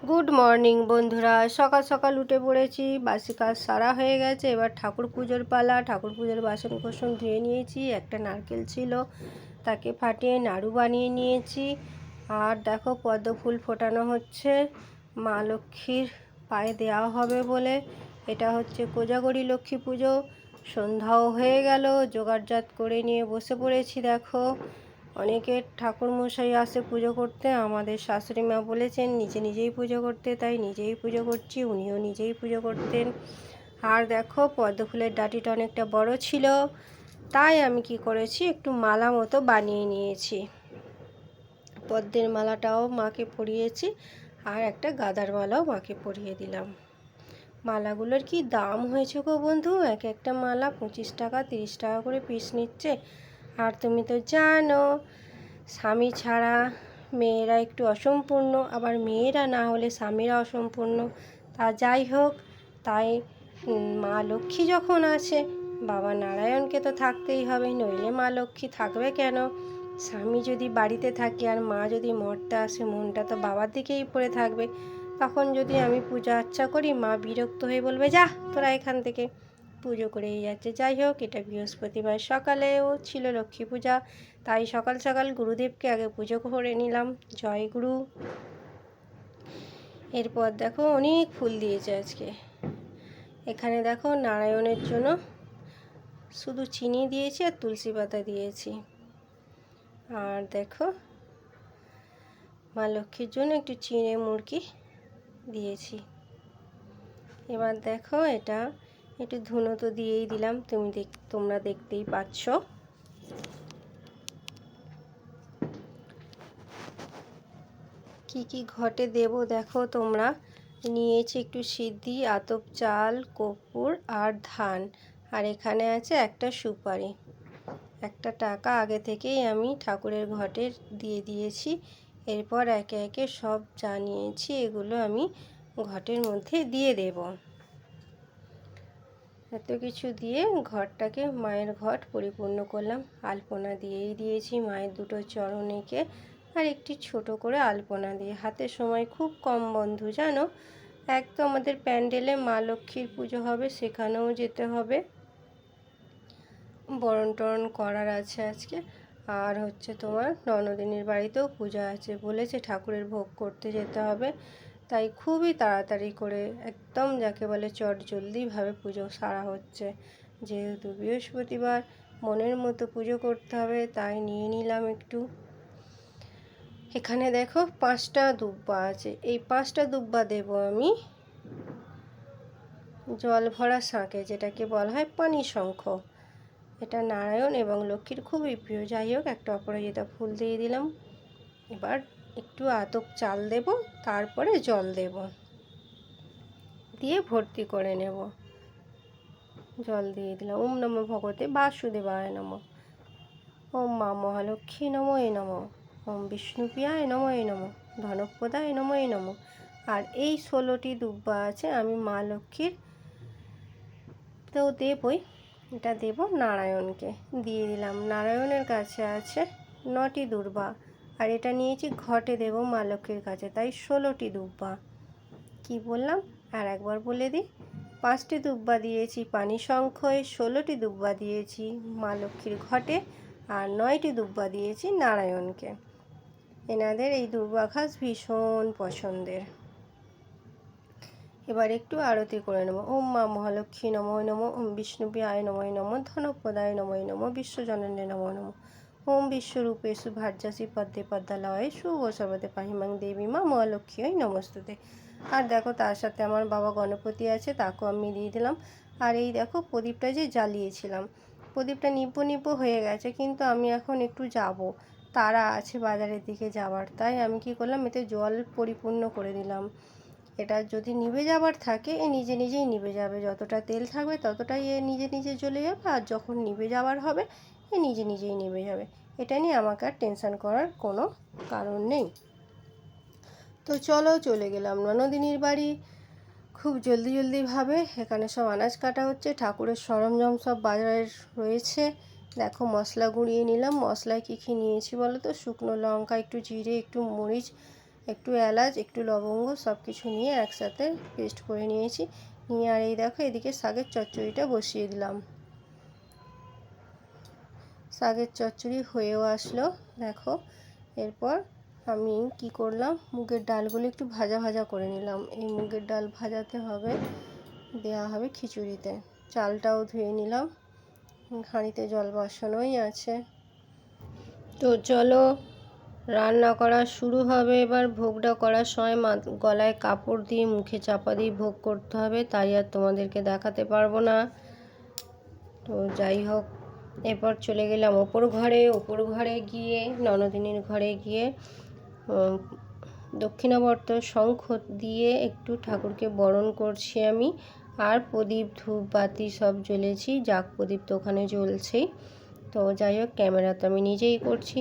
Good morning বন্ধুরা, সকাল সকাল উঠে পড়েছি। বাসি কাজ সারা হয়ে গেছে। এবার ঠাকুর পুজোর পালা। ঠাকুর পুজোর বাসন কোসন ধুয়ে নিয়েছি। একটা নারকেল ছিল, তাকে ফাটিয়ে নাড়ু বানিয়ে নিয়েছি। আর দেখো পদ্ম ফুল ফোটানো হচ্ছে মা লক্ষ্মীর পায়ে দেওয়া হবে বলে। এটা হচ্ছে কোজাগরী লক্ষ্মী পুজো। সন্ধ্যাও হয়ে গেল, জোগাড়জাত করে নিয়ে বসে পড়েছি। দেখো অনেকের ঠাকুরমশাই আসে পুজো করতে। আমাদের শাশুড়ি মা বলেছেন নিজেই পুজো করতে, তাই নিজেই পুজো করছি। উনিও নিজেই পুজো করতেন। আর দেখো পদ্ম ফুলের ডাঁটিটা অনেকটা বড় ছিল, তাই আমি কি করেছি, একটু মালা মতো বানিয়ে নিয়েছি। পদ্মের মালাটাও মাকে পরিয়েছি, আর একটা গাঁদার মালাও মাকে পরিয়ে দিলাম। মালাগুলোর কি দাম হয়েছে গো বন্ধু! এক একটা মালা 25 টাকা 30 টাকা করে পিস নিচ্ছে। আর তুমি তো জানো স্বামী ছাড়া মেয়েরা একটু অসম্পূর্ণ, আবার মেয়েরা না হলে স্বামীরা অসম্পূর্ণ। তা যাই হোক, তাই মা লক্ষ্মী যখন আছে, বাবা নারায়ণকে তো থাকতেই হবে, নইলে মা লক্ষ্মী থাকবে কেন? স্বামী যদি বাড়িতে থাকে আর মা যদি মরতে আসে, মনটা তো বাবার দিকেই পড়ে থাকবে। তখন যদি আমি পূজা আর্চা করি, মা বিরক্ত হয়ে বলবে যা তোরা এখান থেকে, পুজো করেই যাচ্ছে। যাই হোক, এটা বৃহস্পতিবার সকালেও ছিল লক্ষ্মী পূজা, তাই সকাল সকাল গুরুদেবকে আগে পুজো করে নিলাম। জয় গুরু। এরপর দেখো অনেক ফুল দিয়েছে আজকে। এখানে দেখো নারায়ণের জন্য শুধু চিনি দিয়েছি আর তুলসী পাতা দিয়েছি। আর দেখো মা লক্ষ্মীর জন্য একটু চিঁড়ে মুরগি দিয়েছি। এবার দেখো এটা একটু ধুনো তো দিয়েই দিলাম, তোমরা দেখতেই পাচ্ছ। কি ঘটে দেব দেখো তোমরা। নিয়েছি একটু সিদ্ধি, আতপ চাল, কর্পূর আর ধান। আর এখানে আছে একটা সুপারি। একটা টাকা আগে থেকেই আমি ঠাকুরের ঘটে দিয়ে দিয়েছি। এরপর একে একে সব জানিয়েছি, এগুলো আমি ঘটের মধ্যে দিয়ে দেব। এত কিছু দিয়ে ঘরটাকে, মায়ের ঘট পরিপূর্ণ করলাম। আলপনা দিয়েই দিয়েছি মায়ের দুটো চরণেকে, আর একটি ছোট করে আলপনা দিয়ে। হাতে সময় খুব কম বন্ধু, জানো। এক তো আমাদের প্যান্ডেলে মা লক্ষ্মীর পুজো হবে, সেখানেও যেতে হবে, বরণ টরণ করার আছে আজকে। আর হচ্ছে তোমার ননদিনীর বাড়িতেও পূজা আছে, বলেছে ঠাকুরের ভোগ করতে যেতে হবে। তাই খুবই তাড়াতাড়ি করে, একদম যাকে বলে চটজলদিভাবে পুজো সারা হচ্ছে। যেহেতু বৃহস্পতিবার, মনের মতো পুজো করতে হবে, তাই নিয়ে নিলাম একটু। এখানে দেখো 5টা দুব্বা আছে। এই 5টা দুব্বা দেব আমি জল ভরা শাঁকে, যেটাকে বলা হয় পানি শঙ্খ। এটা নারায়ণ এবং লক্ষ্মীর খুবই প্রিয়। যাই হোক, একটা অপরাজিতা ফুল দিয়ে দিলাম। এবার একটু আতপ চাল দেব, তারপরে জল দেব, দিয়ে ভর্তি করে নেব। জল দিয়ে দিলাম। ওম নমো ভগবতে বাসুদেবায় নমঃ। ওম মা মহালক্ষ্মী নমঃ নমঃ। ওম বিষ্ণুপ্রিয়ায় নমঃ নমঃ। ধনপ্রদায় নমঃ নমঃ। আর এই 16টি দুব্বা আছে, আমি মা লক্ষ্মীর তো দেবই, এটা দেব নারায়ণকে। দিয়ে দিলাম। নারায়ণের কাছে আছে 9টি দুর্বা, আর এটা নিয়েছি ঘটে দেব মা লক্ষ্মীর কাছে, তাই 16টি দুব্বা। কি বললাম আর একবার বলে দিই। 5টি দুব্বা দিয়েছি পানি শঙ্খয়, 16টি দুব্বা দিয়েছি মা লক্ষ্মীর ঘটে, আর 9টি দুব্বা দিয়েছি নারায়ণকে। এনাদের এই দুর্বা ঘাস ভীষণ পছন্দের। এবার একটু আরতি করে নেব। ওম মা মহালক্ষ্মী নমঃ নমঃ। ওম বিষ্ণুপ্রিয়ায় নমঃ নমঃ। ধনপ্রদায় নমঃ নমঃ। বিশ্বজননী নমঃ নমঃ। ওম বিশ্বরূপেষু ভার্যাসি পদ্মে পদ্মালয়ে শুভ সর্বদে পাহিমাং দেবী মা মহালক্ষ্মী নমস্তুতে। আর দেখো তার সাথে আমার বাবা গণপতি আছে, তাকেও আমি দিয়ে দিলাম। আর এই দেখো প্রদীপটা যে জ্বালিয়েছিলাম, প্রদীপটা নিব্বো হয়ে গেছে, কিন্তু আমি এখন একটু যাব, তারা আছে বাজারের দিকে যাওয়ার। তাই আমি কি করলাম, এতে জল পরিপূর্ণ করে দিলাম। এটা যদি নিভে যাবার থাকে, এ নিজেই নিভে যাবে। যতটা তেল থাকবে ততটাই এ নিজে জ্বলে যাবে, আর যখন নিভে যাবার হবে এ নিজেই নিভে যাবে। এটা নিয়ে আমাকে আর টেনশন করার কোনো কারণ নেই। তো চলো, চলে গেলাম ননদিনীর বাড়ি। খুব জলদিভাবে এখানে সব আনাজ কাটা হচ্ছে, ঠাকুরের সরঞ্জাম সব বাজারে রয়েছে। দেখো মশলা গুঁড়িয়ে নিলাম। মশলায় কী নিয়েছি বলো তো? শুকনো লঙ্কা, একটু জিরে, একটু মরিচ, একটু এলাচ, একটু লবঙ্গ সব কিছু নিয়ে একসাথে পেস্ট করে নিয়েছি। নিয়ে আর এই দেখো এদিকে শাকের চচ্চড়িটা বসিয়ে দিলাম। শাকের চচ্চড়ি হয়েও আসলো দেখো। এরপর আমি কি করলাম, মুগের ডালগুলো একটু ভাজা ভাজা করে নিলাম। এই মুগের ডাল ভাজাতে হবে, দেওয়া হবে খিচুড়িতে। চালটাও ধুয়ে নিলাম, হাঁড়িতে জল বসানোই আছে। তো চলো রান্না করা শুরু হবে। এবার ভোগটা করার সময় গলায় কাপড় দিয়ে মুখে চাপা দিয়ে ভোগ করতে হবে, তাই আর তোমাদেরকে দেখাতে পারবো না। তো যাই হোক, এরপর চলে গেলাম ওপর ঘরে গিয়ে ননদিনীর ঘরে গিয়ে দক্ষিণাবর্ত শঙ্খ দিয়ে একটু ঠাকুরকে বরণ করছি আমি। আর প্রদীপ ধূপ বাতি সব জ্বলেছি, জাগ প্রদীপ তো ওখানে জ্বলছেই। তো যাই হোক, ক্যামেরা তো আমি নিজেই করছি,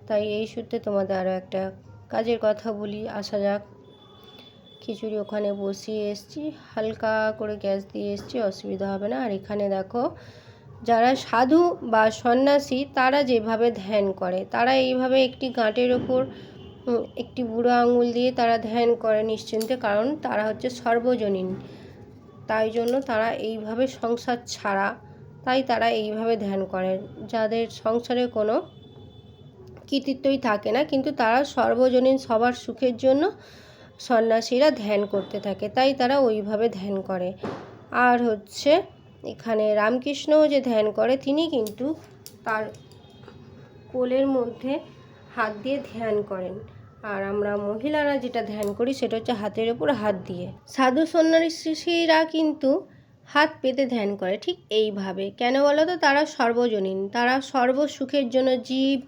তাই এই সূত্রে তোমাদের আরও একটা কাজের কথা বলি। আসা যাক, খিচুড়ি ওখানে বসিয়ে এসছি, হালকা করে গ্যাস দিয়ে এসছি, অসুবিধা হবে না। আর এখানে দেখো যারা সাধু বা সন্ন্যাসী তারা যেভাবে ধ্যান করে, তারা এইভাবে একটি গাঁটের ওপর একটি বুড়ো আঙুল দিয়ে তারা ধ্যান করে নিশ্চিন্তে, কারণ তারা হচ্ছে সর্বজনীন। তাই জন্য তারা এইভাবে সংসার ছাড়া, তাই তারা এইভাবে ধ্যান করে। যাদের সংসারে কোনো কৃতিত্বই থাকে না, কিন্তু তারা সর্বজনীন সবার সুখের জন্য সন্ন্যাসীরা ধ্যান করতে থাকে, তাই তারা ওইভাবে ধ্যান করে। আর হচ্ছে এখানে রামকৃষ্ণও যে ধ্যান করে, তিনি কিন্তু তার কোলের মধ্যে হাত দিয়ে ধ্যান করেন। আর আমরা মহিলারা যেটা ধ্যান করি সেটা হচ্ছে হাতের ওপর হাত দিয়ে। সাধু সন্ন্যাসীরা কিন্তু হাত পেতে ধ্যান করে ঠিক এইভাবে। কেন বলো তো? তারা সর্বজনীন, তারা সর্বসুখের জন্য, জীব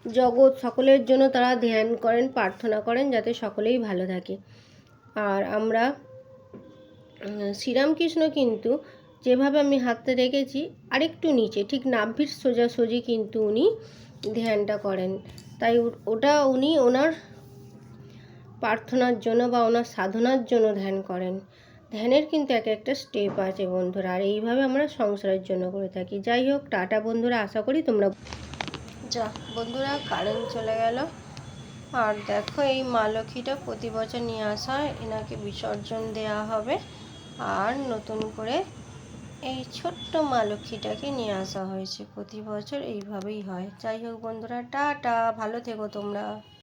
জগৎ সকলের জন্য তারা ধ্যান করেন, প্রার্থনা করেন যাতে সকলেই ভালো থাকে। আর আমরা শ্রীরামকৃষ্ণ কিন্তু যেভাবে আমি হাতটা রেখেছি আরেকটু নিচে, ঠিক নাভির সোজাসুজি কিন্তু উনি ধ্যানটা করেন। তাই ওটা উনি ওনার প্রার্থনার জন্য বা ওনার সাধনার জন্য ধ্যান করেন। ধ্যানের কিন্তু এক একটা স্টেপ আছে বন্ধুরা, আর এইভাবে আমরা সংসারের জন্য করে থাকি। যাই হোক, টাটা বন্ধুরা, আশা করি তোমরা বন্ধুরা কারেন্ট চলে গেল। আর দেখো এই মা লক্ষ্মীটা প্রতি বছর নিয়ে আসা হয়, এনাকে বিসর্জন দেওয়া হবে। আর নতুন করে এই ছোট্ট মা লক্ষ্মীটাকে নিয়ে আসা হয়েছে, প্রতি বছর এইভাবেই হয়। যাই হোক বন্ধুরা, টাটা, ভালো থেকো তোমরা।